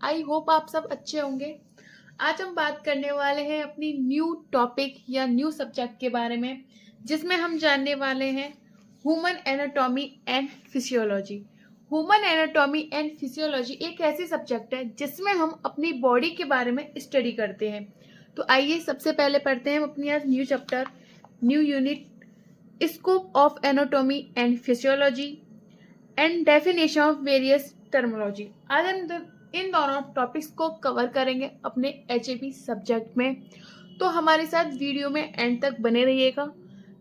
I hope आप सब अच्छे होंगे। आज हम बात करने वाले हैं अपनी न्यू टॉपिक या न्यू सब्जेक्ट के बारे में, जिसमें हम जानने वाले हैं human anatomy and physiology. Human anatomy and physiology एक ऐसी सब्जेक्ट है जिसमें हम अपनी बॉडी के बारे में स्टडी करते हैं। तो आइए सबसे पहले पढ़ते हैं हम अपनी आज new chapter, new unit, scope of anatomy and physiology and definition of various terminology. आज हम इन दोनों टॉपिक्स को कवर करेंगे अपने HAP सब्जेक्ट में। तो हमारे साथ वीडियो में एंड तक बने रहिएगा।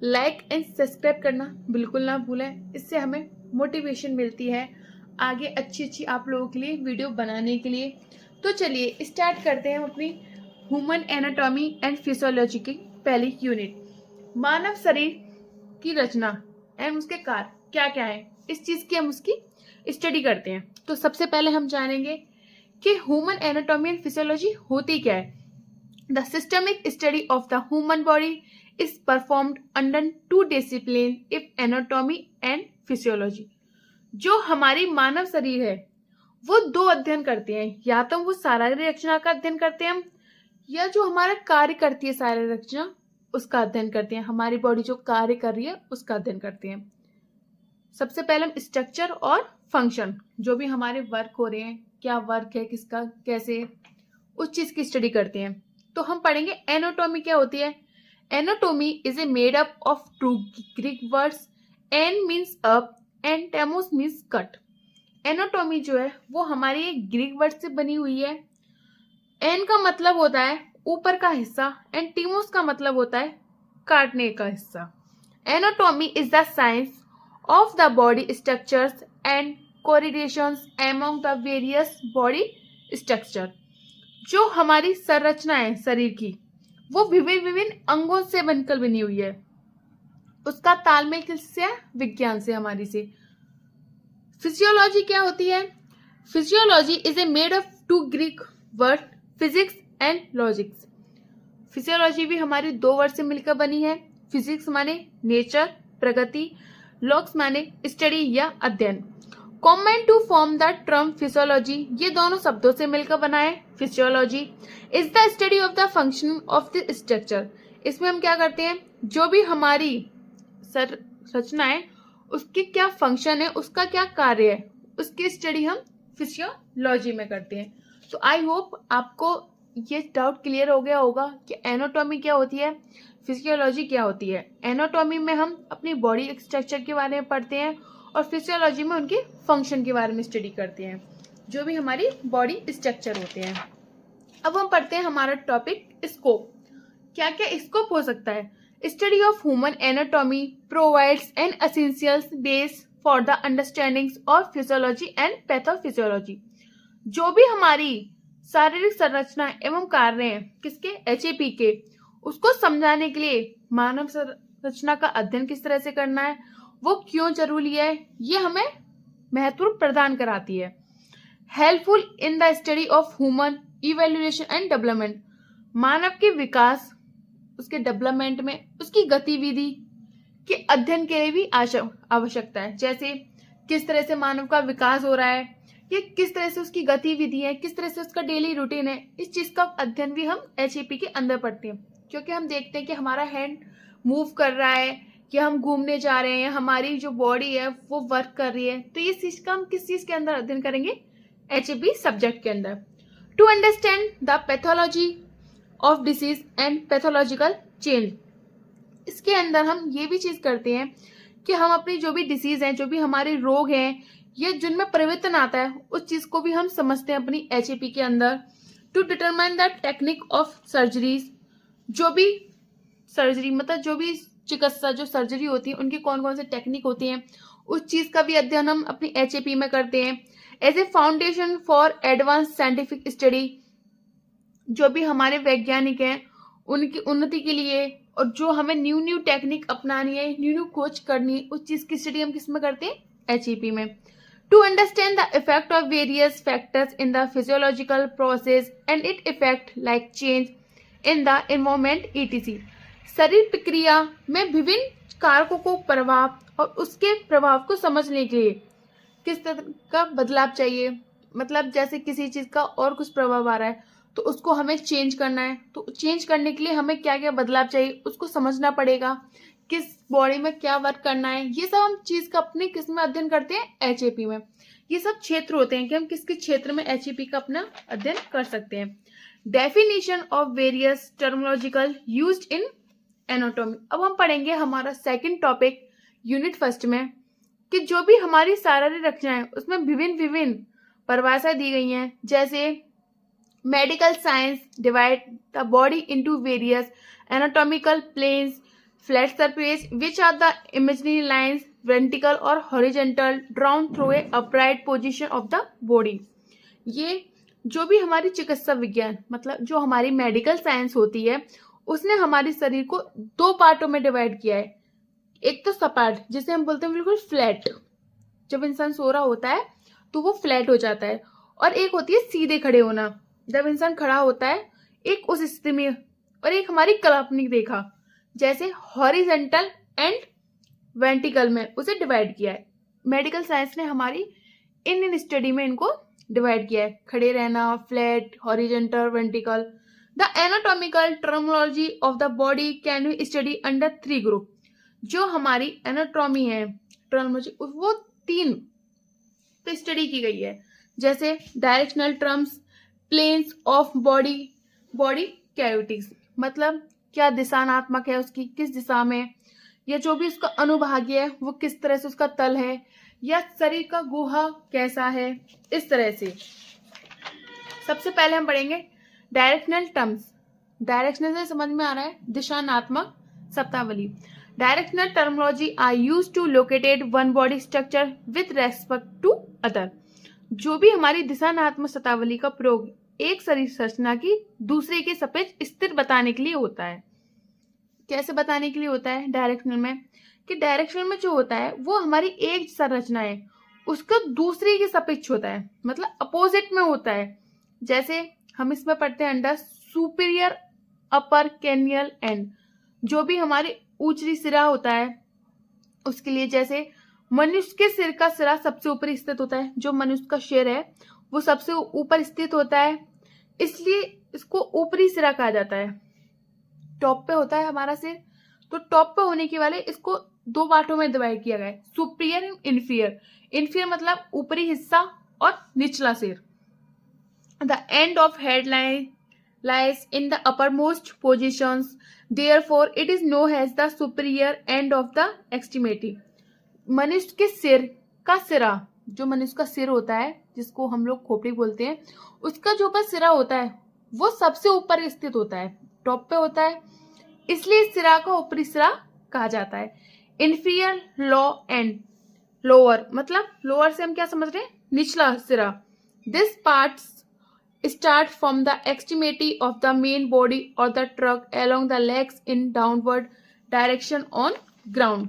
लाइक एंड सब्सक्राइब करना बिल्कुल ना भूलें, इससे हमें मोटिवेशन मिलती है आगे अच्छी आप लोगों के लिए वीडियो बनाने के लिए। तो चलिए स्टार्ट करते हैं हम अपनी ह्यूमन एनाटॉमी एंड फिजियोलॉजी की पहली यूनिट। मानव शरीर की रचना एंड उसके कार्य क्या क्या है, इस चीज की हम उसकी स्टडी करते हैं। तो सबसे पहले हम जानेंगे कि ह्यूमन एनाटॉमी एंड फिजियोलॉजी होती क्या है। The systemic study of the human body is performed under to discipline if anatomy and physiology. जो हमारी मानव शरीर है वो दो अध्ययन करते हैं, या तो वो शारीरिक रचना का अध्ययन करते हैं हम, या जो हमारा कार्य करती है शारीरिक रचना उसका अध्ययन करते हैं। हमारी बॉडी जो कार्य कर रही है उसका अध्ययन करते हैं। सबसे पहले हम स्ट्रक्चर और फंक्शन, जो भी हमारे वर्क हो रहे हैं, क्या वर्क है किसका कैसे, उस चीज की स्टडी करते हैं। तो हम पढ़ेंगे एनाटॉमी क्या होती है। Anatomy is a made up of two Greek words, an means up and temos means cut. Anatomy जो है वो हमारी एक ग्रीक वर्ड से बनी हुई है। एन का मतलब होता है ऊपर का हिस्सा एंड टीमोस का मतलब होता है काटने का हिस्सा। Anatomy is the science of the body structures and correlations among the various body structure। जो हमारी संरचना है शरीर की वो विभिन्न अंगों से बनकर बनी हुई है, उसका तालमेल किससे है, विज्ञान से, हमारी से। फिजियोलॉजी क्या होती है। Physiology is a made of two Greek word, physics and logics. Physiology भी हमारी दो वर्ड से मिलकर बनी है। फिजिक्स माने नेचर प्रगति, लॉग्स माने स्टडी या अध्ययन। Common to form the term physiology, ये दोनों शब्दों से मिलकर बना है। Physiology is the study of the function of the structure. इसमें हम क्या करते हैं, जो भी हमारी संरचना है उसकी क्या फंक्शन है, उसका क्या कार्य है, उसकी स्टडी हम फिजियोलॉजी में करते हैं। तो आई होप आपको ये डाउट क्लियर हो गया होगा कि एनाटॉमी क्या होती है, फिजियोलॉजी क्या होती है। एनाटॉमी में हम अपनी बॉडी स्ट्रक्चर के बारे में पढ़ते हैं और फिजियोलॉजी में उनके फंक्शन के बारे में स्टडी करते हैं, जो भी हमारी बॉडी स्ट्रक्चर होते हैं। अब हम पढ़ते हैं हमारा टॉपिक स्कोप। क्या क्या स्कोप हो सकता है। Study of human anatomy provides an essential base for the understanding of physiology and pathophysiology. जो भी हमारी शारीरिक संरचना एवं कार्य हैं किसके, HAP के, उसको समझाने के लिए मानव संरचना का अध्ययन किस तरह से करना है, वो क्यों जरूरी है, ये हमें महत्व प्रदान कराती है। Helpful in the study of human evaluation and development. मानव के विकास, उसके डेवलपमेंट में उसकी गतिविधि के अध्ययन के लिए भी आवश्यकता है। जैसे किस तरह से मानव का विकास हो रहा है, ये किस तरह से उसकी गतिविधि है, किस तरह से उसका डेली रूटीन है, इस चीज का अध्ययन भी हम HAP के अंदर पढ़ते हैं। क्योंकि हम देखते हैं कि हमारा हैंड मूव कर रहा है, कि हम घूमने जा रहे हैं, हमारी जो बॉडी है वो वर्क कर रही है, तो ये चीज का हम किस चीज के अंदर अध्ययन करेंगे, HAP सब्जेक्ट के अंदर। To understand the pathology of disease and pathological change. इसके अंदर हम ये भी चीज करते हैं कि हम अपनी जो भी डिसीज है, जो भी हमारे रोग हैं, ये जिनमें परिवर्तन आता है, उस चीज को भी हम समझते हैं अपनी HAP के अंदर। To determine the technique of surgeries. जो भी सर्जरी मतलब जो भी चिकित्सा जो सर्जरी होती है उनकी कौन कौन से टेक्निक होती हैं, उस चीज का भी अध्ययन हम अपनी HAP में करते हैं। As a foundation for advance scientific study. जो भी हमारे वैज्ञानिक हैं उनकी उन्नति के लिए, और जो हमें न्यू टेक्निक अपनानी है, न्यू खोज करनी है, उस चीज की स्टडी हम किस में करते हैं, HAP में। To understand the effect of various factors in the physiological process and it effect like change in the environment ETC। शरीर प्रक्रिया में विभिन्न कारकों को प्रभाव और उसके प्रभाव को समझने के लिए किस तरह का बदलाव चाहिए, मतलब जैसे किसी चीज का और कुछ प्रभाव आ रहा है तो उसको हमें चेंज करना है, तो चेंज करने के लिए हमें क्या क्या बदलाव चाहिए उसको समझना पड़ेगा, किस बॉडी में क्या वर्क करना है, ये सब हम चीज का अपने किस में अध्ययन करते हैं, एचएपी में। ये सब क्षेत्र होते हैं कि हम किस किस क्षेत्र में एचएपी का अपना अध्ययन कर सकते हैं। Definition of various terminological used in anatomy. अब हम पढ़ेंगे हमारा सेकंड टॉपिक यूनिट फर्स्ट में कि जो भी हमारी शारीरिक रचना है उसमें विभिन्न विभिन्न परिभाषाएं दी गई हैं। जैसे medical science divide the body into various anatomical planes, flat surface which are the imaginary lines vertical और horizontal drawn through a upright position of the body. ये जो भी हमारी चिकित्सा विज्ञान मतलब जो हमारी मेडिकल साइंस होती है उसने हमारे शरीर को दो पार्टों में डिवाइड किया है। एक तो सपाट जिसे हम बोलते हैं बिल्कुल फ्लैट, जब इंसान सो रहा होता है तो वो फ्लैट हो जाता है, और एक होती है सीधे खड़े होना, जब इंसान खड़ा होता है एक उस स्थिति में, और एक हमारी काल्पनिक रेखा जैसे हॉरिजॉन्टल एंड वर्टिकल में उसे डिवाइड किया है। मेडिकल साइंस ने हमारी इन स्टडी में इनको डिवाइड किया है, खड़े रहना, flat, horizontal, vertical. The anatomical terminology of the body can be study under 3 group. जो हमारी एनाटॉमी है टर्मिनोलॉजी वो 3 पे स्टडी की गई है, जैसे directional terms, planes of body, body cavities मतलब क्या दिशानात्मक है उसकी, किस दिशा में, या जो भी उसका अनुभागीय है वो किस तरह से उसका तल है, या शरीर का गुहा कैसा है, इस तरह से। सबसे पहले हम पढ़ेंगे डायरेक्शनल टर्म्स। डायरेक्शनल से समझ में आ रहा है दिशानात्मक शब्दावली। Directional terminology are used to located one body structure with respect to other. जो भी हमारी दिशानात्मक शब्दावली का प्रयोग एक शरीर संरचना की दूसरे के सापेक्ष स्थिर बताने के लिए होता है। कैसे बताने के लिए होता है डायरेक्शनल में, कि डायरेक्शनल में जो होता है वो हमारी एक संरचना है उसका दूसरे के सापेक्ष होता है, मतलब अपोजिट में होता है। जैसे हम इसमें पढ़ते हैं अंडर सुपीरियर अपर कैनियल एंड, जो भी हमारे ऊपरी सिरा होता है उसके लिए, जैसे मनुष्य के सिर का सिरा सबसे ऊपर स्थित होता है, जो मनुष्य का सिर है वो सबसे ऊपर स्थित होता है, इसलिए इसको ऊपरी सिरा कहा जाता है। टॉप पे होता है हमारा सिर, तो टॉप पे होने के वाले इसको 2 पार्टों में डिवाइड किया गया है, सुपीरियर एंड इन्फीरियर। इन्फीरियर मतलब ऊपरी हिस्सा और निचला सिर। The end of head lies in the uppermost positions, therefore it is known as the superior end of the extremity। मनुष्य के सिर का सिरा, जो मनुष्य का सिर होता है जिसको हम लोग खोपड़ी बोलते हैं, उसका जो ऊपर सिरा होता है वो सबसे ऊपर स्थित होता है, टॉप पे होता है, इसलिए इस सिरा को ऊपरी सिरा कहा जाता है। इंफीरियर लो एंड लोअर मतलब लोअर से हम क्या समझ रहे हैं, निचला सिरा। This parts start from the extremity of the main body or the trunk along the legs in downward direction on ground।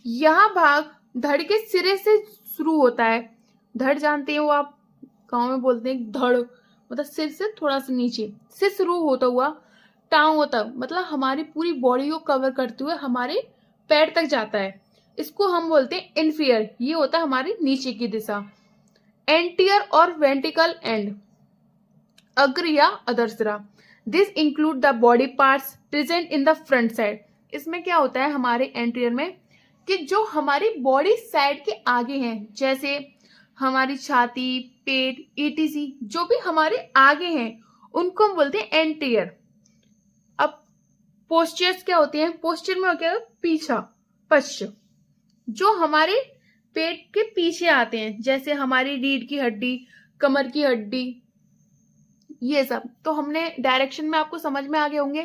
यह भाग धड़ के सिरे से शुरू होता है। धड़ जानते हो आप, गांव में बोलते हैं धड़, मतलब सिर से थोड़ा सा नीचे से शुरू होता हुआ टांग होता मतलब हमारी पूरी बॉडी को कवर करते हुए हमारे पैर तक जाता है, इसको हम बोलते हैं इन्फीरियर। ये होता है हमारी नीचे की दिशा। एंटीरियर और वेंट्रिकल एंड, अग्र या अधर सिरा। This include the body parts present in the front side. इसमें क्या होता है हमारे एंटीरियर में कि जो हमारी बॉडी साइड के आगे हैं, जैसे हमारी छाती, पेट, ईटीसी, जो भी हमारे आगे हैं उनको हम बोलते हैं एंटीरियर। अब पोस्चर्स क्या होते हैं, पोस्चर में क्या है, पीछा, पश्च, जो हमारे पेट के पीछे आते हैं, जैसे हमारी रीढ़ की हड्डी, कमर की हड्डी, ये सब। तो हमने डायरेक्शन में आपको समझ में आ गए होंगे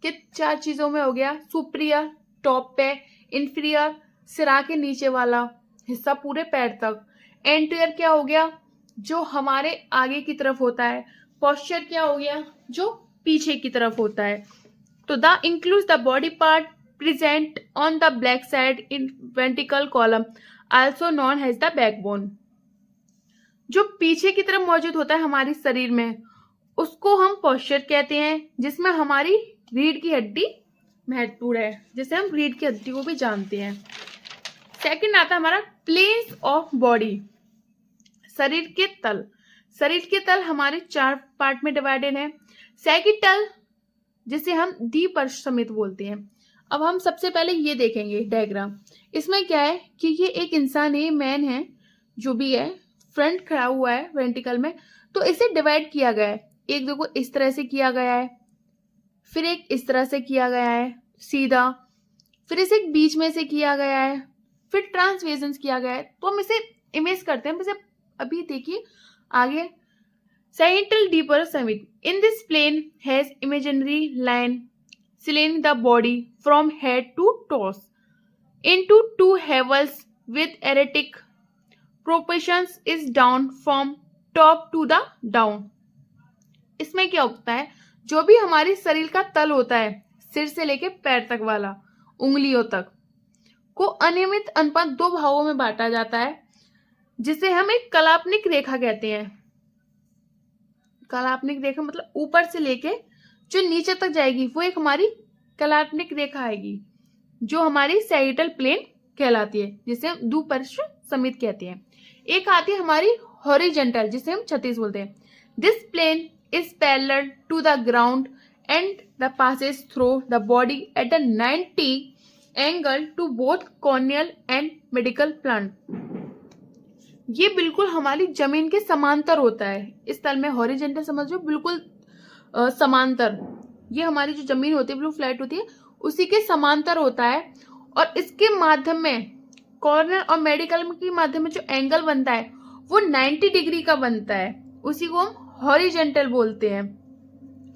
कि 4 चीजों में हो गया, सुपीरियर टॉप पे, इंफीरियर सिरा के नीचे वाला हिस्सा पूरे पैर तक, एंटीरियर क्या हो गया जो हमारे आगे की तरफ होता है, पोस्चर क्या हो गया जो पीछे की तरफ होता है। तो the includes the body part present on the back side in ventricle column also known as the backbone. जो पीछे की तरफ मौजूद होता है हमारे शरीर में उसको हम पोस्चर कहते हैं, जिसमें हमारी रीढ़ की हड्डी महत्वपूर्ण है, जिसे हम रीढ़ की हड्डी को भी जानते हैं। सेकंड आता है हमारा प्लेन्स ऑफ बॉडी। शरीर के तल हमारे 4 पार्ट में डिवाइडेड है। सैगिटल जिसे हम द्विपृष्ठ समित बोलते हैं। अब हम सबसे पहले ये देखेंगे डायग्राम। इसमें क्या है कि ये एक इंसान है, मैन है, जो भी है, फ्रंट खड़ा हुआ है वेंट्रिकल में, तो इसे डिवाइड किया गया है। एक देखो इस तरह से किया गया है, फिर एक इस तरह से किया गया है सीधा, फिर इसे एक बीच में से किया गया है, फिर ट्रांसवेशन किया गया है। तो हम इसे इमेज करते हैं। वैसे अभी देखिए आगे, सैगिटल डीपर समिट in this plane has imaginary line सिलेंग the body from head to toes into 2 havels with erratic proportions is down from top to the down। इसमें क्या होता है, जो भी हमारी शरीर का तल होता है, सिर से लेके पैर तक वाला, उंगलियों तक को अनियमित अनुपात 2 भागों में बांटा जाता है, जिसे हम एक कलात्मक रेखा कहते हैं। कलात्मक रेखा मतलब ऊपर से लेके जो नीचे तक जाएगी वो एक हमारी कलात्मक रेखा आएगी, जो हमारी सैगिटल प्लेन कहलाती है, जिसे हम द्विपृष्ठ समित कहते हैं। एक आती है हमारी हॉरिजॉन्टल, जिसे हम क्षैतिज बोलते हैं। This plane is parallel to the ground and the passes through the body at the 90 angle to both corneal and medical plant. ये बिल्कुल हमारी जमीन के समांतर होता है। इस तल में हॉरिजॉन्टल समझो, बिल्कुल समांतर। ये हमारी जो जमीन होती है बिल्कुल फ्लैट होती है, उसी के समांतर होता है। और इसके माध्यम में कॉर्नर और मेडिकल के माध्यम में जो एंगल बनता है वो 90 डिग्री का बनता है, उसी को हम हॉरिजॉन्टल बोलते हैं।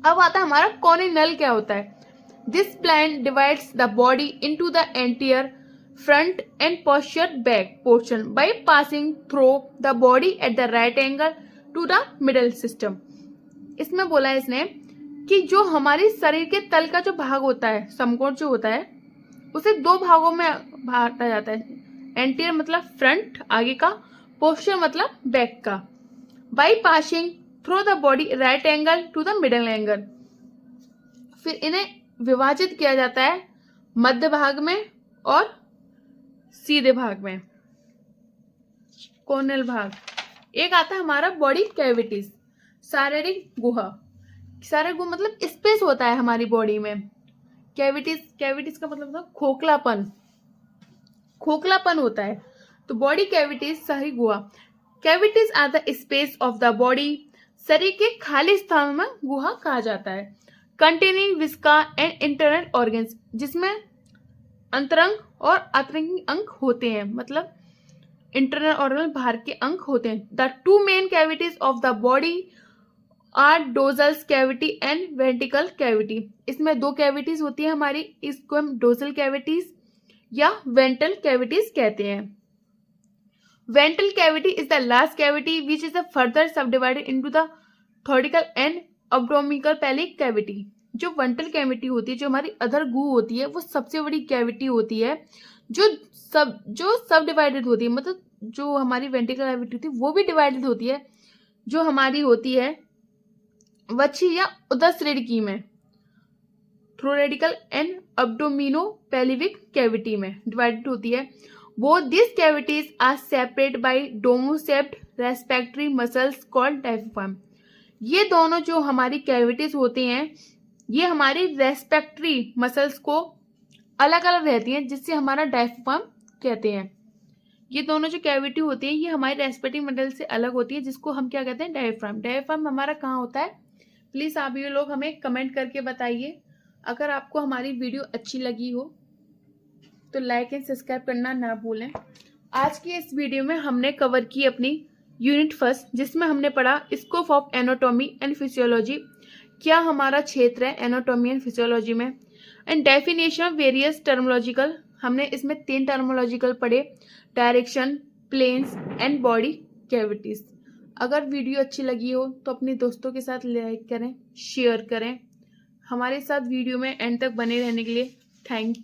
अब आता है हमारा कॉर्नियल। क्या होता है, this plan divides the body into the anterior, front and posture back portion by passing through the body at the right angle to the middle system. इसमें बोला है इसने कि जो हमारी शरीर के तल का जो भाग होता है, समकोण जो होता है, उसे 2 भागों में बांटा जाता है। एंटीरियर मतलब फ्रंट आगे का, पोस्चर मतलब बैक का, by passing through the body right angle to the middle angle. फिर इन्हें विभाजित किया जाता है मध्य भाग में और सीधे भाग में, कोनल भाग। एक आता है हमारा बॉडी कैविटीज, शारीरिक गुहा। शारीरिक गुहा मतलब स्पेस होता है हमारी बॉडी में। कैविटीज का मतलब होता है खोखलापन होता है। तो बॉडी कैविटीज, शारीरिक गुहा। Cavities are the space of the body, शरीर के खाली स्थान में गुहा कहा जाता है। Containing viscera and internal organs, जिसमें अंतरंग और आंतरिक अंग होते हैं, मतलब इंटरनल ऑर्गन बाहर के अंग होते हैं। The 2 main cavities of the body are dorsal cavity and ventricle cavity. इसमें 2 कैविटीज होती है हमारी, इसको हम डोर्सल कैविटीज या वेंट्रल कैविटीज कहते हैं। Ventral cavity is the last cavity which is further sub divided into the thoracical and abdominal pelvic cavity. जो वेंट्रल कैविटी होती है, जो हमारी अधर गुहा होती है, वो सबसे बड़ी कैविटी होती है, जो सब डिवाइडेड होती है। मतलब जो हमारी वेंट्रिकल कैविटी होती है वो भी डिवाइडेड होती है, जो हमारी होती है वक्षी या उदर श्रेणी में, थोरैकिकल एंड अब्डोमिनोपेल्विक कैविटी में डिवाइडेड होती है। Both this cavities are separate by डोमोसेप्ट रेस्पिरेटरी मसल्स कॉल्ड डायफ्राम। ये दोनों जो हमारी कैविटीज होती हैं, ये हमारी रेस्पिरेटरी मसल्स को अलग अलग रहती हैं, जिससे हमारा डायफ्राम कहते हैं। ये दोनों जो कैविटी होती है ये हमारी रेस्पिरेटरी मसल्स से अलग होती है, जिसको हम क्या कहते हैं, डायफ्राम। डायफ्राम हमारा कहाँ होता है, प्लीज आप ये लोग हमें कमेंट करके बताइए। अगर आपको हमारी वीडियो अच्छी लगी हो तो लाइक एंड सब्सक्राइब करना ना भूलें। आज की इस वीडियो में हमने कवर की अपनी यूनिट 1, जिसमें हमने पढ़ा scope of anatomy and physiology, क्या हमारा क्षेत्र है एनाटॉमी एंड फिजियोलॉजी में, and definition of various terminological. हमने इसमें 3 टर्मोलॉजिकल पढ़े, direction, planes and body cavities. अगर वीडियो अच्छी लगी हो तो अपने दोस्तों के साथ लाइक करें, शेयर करें। हमारे साथ वीडियो में एंड तक बने रहने के लिए थैंक